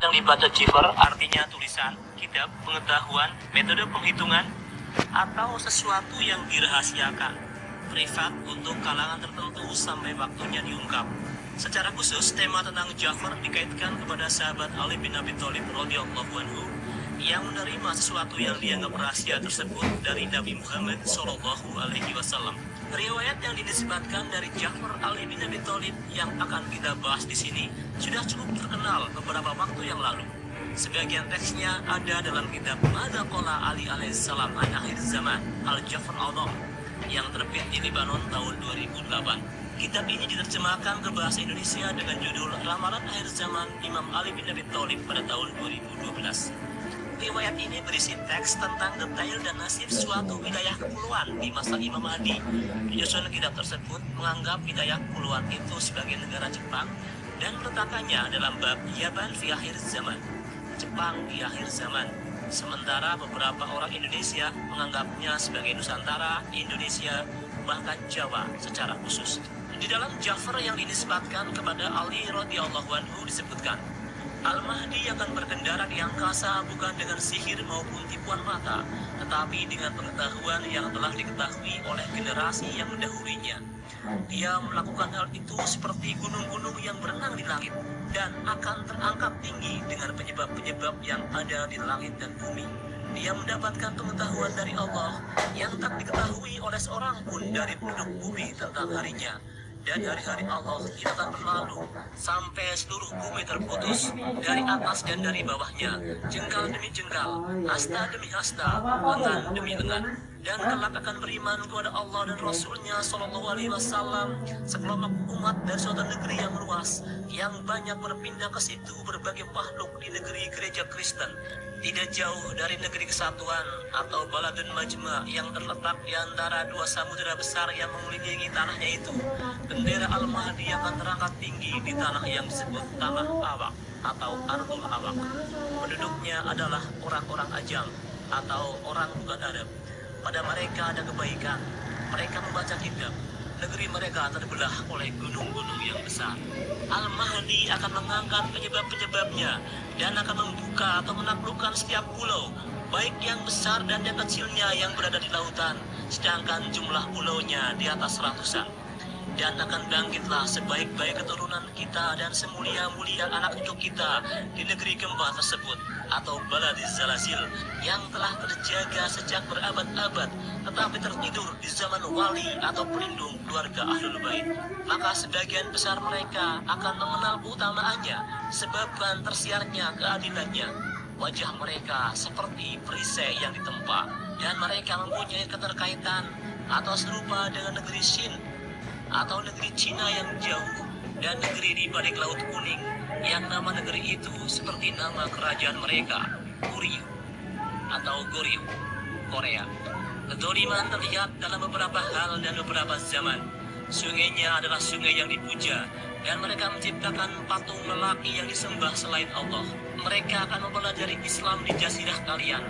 Yang dibaca cipher artinya tulisan, kitab, pengetahuan, metode penghitungan, atau sesuatu yang dirahasiakan, privat untuk kalangan tertentu sampai waktunya diungkap. Secara khusus, tema tentang Ja'far dikaitkan kepada sahabat Ali bin Abi Thalib radhiyallahu anhu yang menerima sesuatu yang dianggap rahasia tersebut dari Nabi Muhammad SAW. Riwayat yang dinisbatkan dari Ja'far Ali bin Abi Thalib yang akan kita bahas di sini sudah cukup terkenal beberapa waktu yang lalu. Sebagian teksnya ada dalam kitab Mada Qala Ali alaihissalam an akhir zaman Al-Ja'far Al-Adham yang terbit di Lebanon tahun 2008. Kitab ini diterjemahkan ke bahasa Indonesia dengan judul Ramalan Akhir Zaman Imam Ali bin Abi Thalib pada tahun 2012. Riwayat ini berisi teks tentang detail dan nasib suatu wilayah kepulauan di masa Imam Mahdi. Penyusun kitab tersebut menganggap wilayah kepulauan itu sebagai negara Jepang dan meletakkannya dalam bab Yaban fi akhir zaman, Jepang di akhir zaman. Sementara beberapa orang Indonesia menganggapnya sebagai Nusantara, Indonesia, bahkan Jawa secara khusus. Di dalam Ja'far yang dinisbatkan kepada Ali radhiyallahu anhu disebutkan, Al-Mahdi akan berkendara di angkasa bukan dengan sihir maupun tipuan mata, tetapi dengan pengetahuan yang telah diketahui oleh generasi yang mendahulunya. Dia melakukan hal itu seperti gunung-gunung yang berenang di langit dan akan terangkat tinggi dengan penyebab-penyebab yang ada di langit dan bumi. Dia mendapatkan pengetahuan dari Allah yang tak diketahui oleh seorang pun dari penduduk bumi tentang harinya. Dan hari-hari Allah tidak akan berlalu sampai seluruh bumi terputus dari atas dan dari bawahnya, jengkal demi jengkal, hasta demi hasta, lengan demi lengan. Dan kelak akan beriman kepada Allah dan Rasulnya Shallallahu Alaihi Wasallam sekelompok umat dari suatu negeri yang luas yang banyak berpindah ke situ berbagai makhluk di negeri gereja Kristen tidak jauh dari negeri kesatuan atau Baladun Majma yang terletak di antara dua samudera besar yang mengelilingi tanahnya itu. Bendera Al-Mahdi akan terangkat tinggi di tanah yang disebut Tanah Awak atau Ardul Awak. Penduduknya adalah orang-orang Ajam atau orang bukan Arab. Pada mereka ada kebaikan, mereka membaca kitab. Negeri mereka terbelah oleh gunung-gunung yang besar. Al-Mahdi akan mengangkat penyebab-penyebabnya dan akan membuka atau menaklukkan setiap pulau, baik yang besar dan yang kecilnya yang berada di lautan, sedangkan jumlah pulaunya di atas ratusan. Dan akan bangkitlah sebaik-baik keturunan kita dan semulia-mulia anak cucu kita di negeri gempa tersebut atau Baladiz Zalazil yang telah terjaga sejak berabad-abad tetapi tertidur di zaman wali atau pelindung keluarga Ahlul Bait. Maka sebagian besar mereka akan mengenal keutamaannya sebabkan tersiarnya keadilannya. Wajah mereka seperti perisai yang ditempa dan mereka mempunyai keterkaitan atau serupa dengan negeri Shin atau negeri Cina yang jauh dan negeri di balik Laut Kuning yang nama negeri itu seperti nama kerajaan mereka, Goryeo atau Goryeo, Korea. Kedzaliman terlihat dalam beberapa hal dan beberapa zaman. Sungainya adalah sungai yang dipuja dan mereka menciptakan patung lelaki yang disembah selain Allah. Mereka akan mempelajari Islam di jazirah kalian.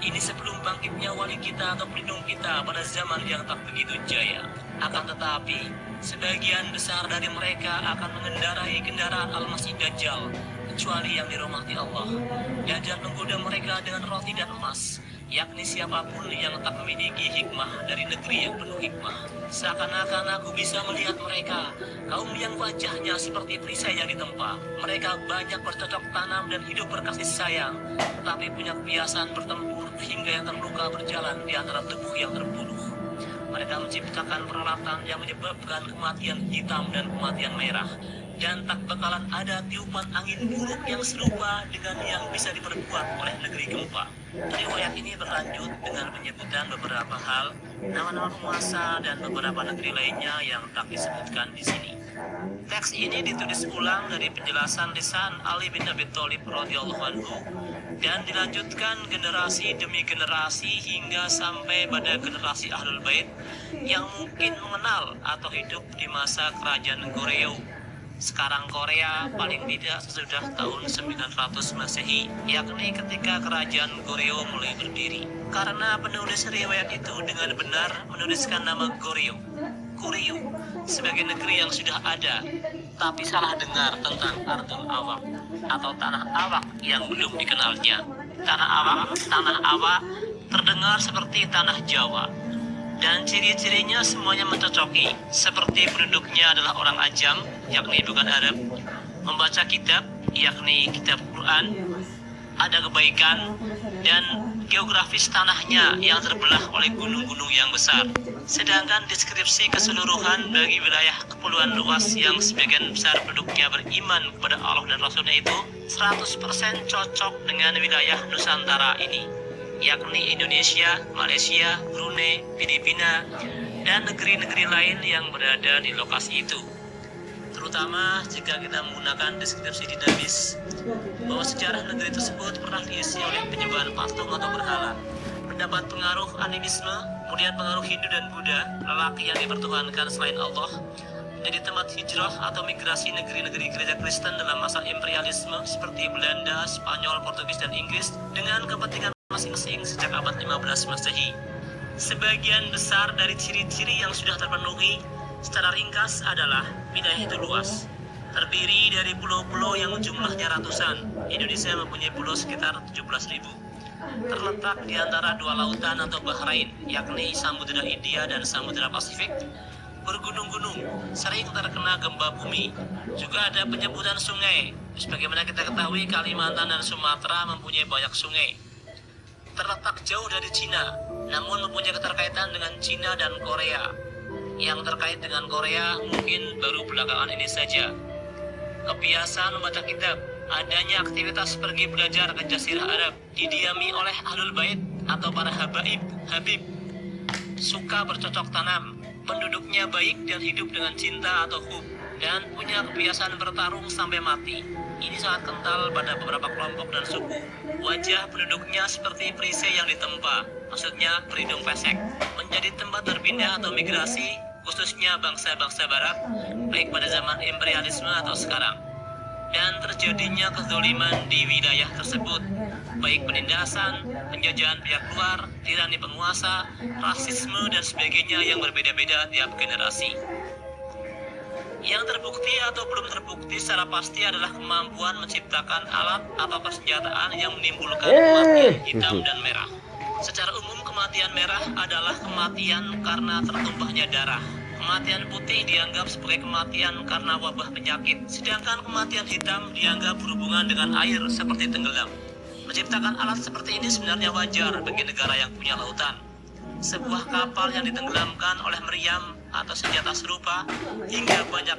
Ini sebelum bangkitnya wali kita atau pelindung kita pada zaman yang tak begitu jaya. Akan tetapi, sebagian besar dari mereka akan mengendarai kendaraan Al-Masih Dajjal, kecuali yang dirahmati Allah. Dajjal menggoda mereka dengan roti dan emas, yakni siapapun yang tak memiliki hikmah dari negeri yang penuh hikmah. Seakan-akan aku bisa melihat mereka, kaum yang wajahnya seperti perisai yang ditempa. Mereka banyak bercocok tanam dan hidup berkasih sayang, tetapi punya kebiasaan bertempur hingga yang terluka berjalan di antara tubuh yang terbunuh. Mereka menciptakan peralatan yang menyebabkan kematian hitam dan kematian merah. Dan tak bakalan ada tiupan angin buruk yang serupa dengan yang bisa diperbuat oleh negeri gempa. Riwayat ini berlanjut dengan penyebutan beberapa hal, nama-nama penguasa dan beberapa negeri lainnya yang tak disebutkan di sini. Teks ini ditulis ulang dari penjelasan lisan Ali bin Abi Thalib radhiyallahu anhu dan dilanjutkan generasi demi generasi hingga sampai pada generasi Ahlul Bait yang mungkin mengenal atau hidup di masa kerajaan Goryeo. Sekarang Korea paling tidak sesudah tahun 900 Masehi, yakni ketika kerajaan Goryeo mulai berdiri. Karena penulis riwayat itu dengan benar menuliskan nama Goryeo sebagai negeri yang sudah ada, tapi salah dengar tentang Ardul Awak. atau tanah awak yang belum dikenalnya. Tanah awak terdengar seperti tanah Jawa, dan ciri-cirinya semuanya mencocoki, seperti penduduknya adalah orang Ajam, yakni bukan Arab, membaca kitab, yakni kitab Quran, ada kebaikan, dan geografis tanahnya yang terbelah oleh gunung-gunung yang besar. Sedangkan deskripsi keseluruhan bagi wilayah kepulauan luas yang sebagian besar penduduknya beriman kepada Allah dan Rasulnya itu 100% cocok dengan wilayah Nusantara ini, yakni Indonesia, Malaysia, Brunei, Filipina, dan negeri-negeri lain yang berada di lokasi itu. Terutama jika kita menggunakan deskripsi dinamis, bahwa sejarah negeri tersebut pernah diisi oleh penyembahan patung atau berhala, mendapat pengaruh animisme, kemudian pengaruh Hindu dan Buddha, lelaki yang dipertuhankan selain Allah, menjadi tempat hijrah atau migrasi negeri-negeri gereja Kristen dalam masa imperialisme seperti Belanda, Spanyol, Portugis, dan Inggris dengan kepentingan masing-masing sejak abad 15 Masehi. Sebagian besar dari ciri-ciri yang sudah terpenuhi secara ringkas adalah wilayah itu luas, terdiri dari pulau-pulau yang jumlahnya ratusan. Indonesia mempunyai pulau sekitar 17.000. Terletak di antara dua lautan atau Bahrain, yakni Samudra India dan Samudra Pasifik. Bergunung-gunung, sering terkena gempa bumi. Juga ada penyebutan sungai. Sebagaimana kita ketahui, Kalimantan dan Sumatera mempunyai banyak sungai. Terletak jauh dari Cina, namun mempunyai keterkaitan dengan Cina dan Korea. Yang terkait dengan Korea mungkin baru belakangan ini saja. Kebiasaan membaca kitab, adanya aktivitas pergi belajar ke Jazirah Arab, didiami oleh Ahlul Bait atau para habib, suka bercocok tanam, penduduknya baik dan hidup dengan cinta atau hub, dan punya kebiasaan bertarung sampai mati. Ini sangat kental pada beberapa kelompok dan suku. Wajah penduduknya seperti perisai yang ditempa, maksudnya berhidung pesek, menjadi tempat berpindah atau migrasi, khususnya bangsa-bangsa barat, baik pada zaman imperialisme atau sekarang. Dan terjadinya kezaliman di wilayah tersebut, baik penindasan, penjajahan pihak luar, tirani penguasa, rasisme, dan sebagainya yang berbeda-beda tiap generasi. Yang terbukti atau belum terbukti secara pasti adalah kemampuan menciptakan alat atau persenjataan yang menimbulkan kematian hitam dan merah. Secara umum kematian merah adalah kematian karena tertumpahnya darah. Kematian putih dianggap sebagai kematian karena wabah penyakit. Sedangkan kematian hitam dianggap berhubungan dengan air seperti tenggelam. Menciptakan alat seperti ini sebenarnya wajar bagi negara yang punya lautan. Sebuah kapal yang ditenggelamkan oleh meriam atau senjata serupa hingga banyak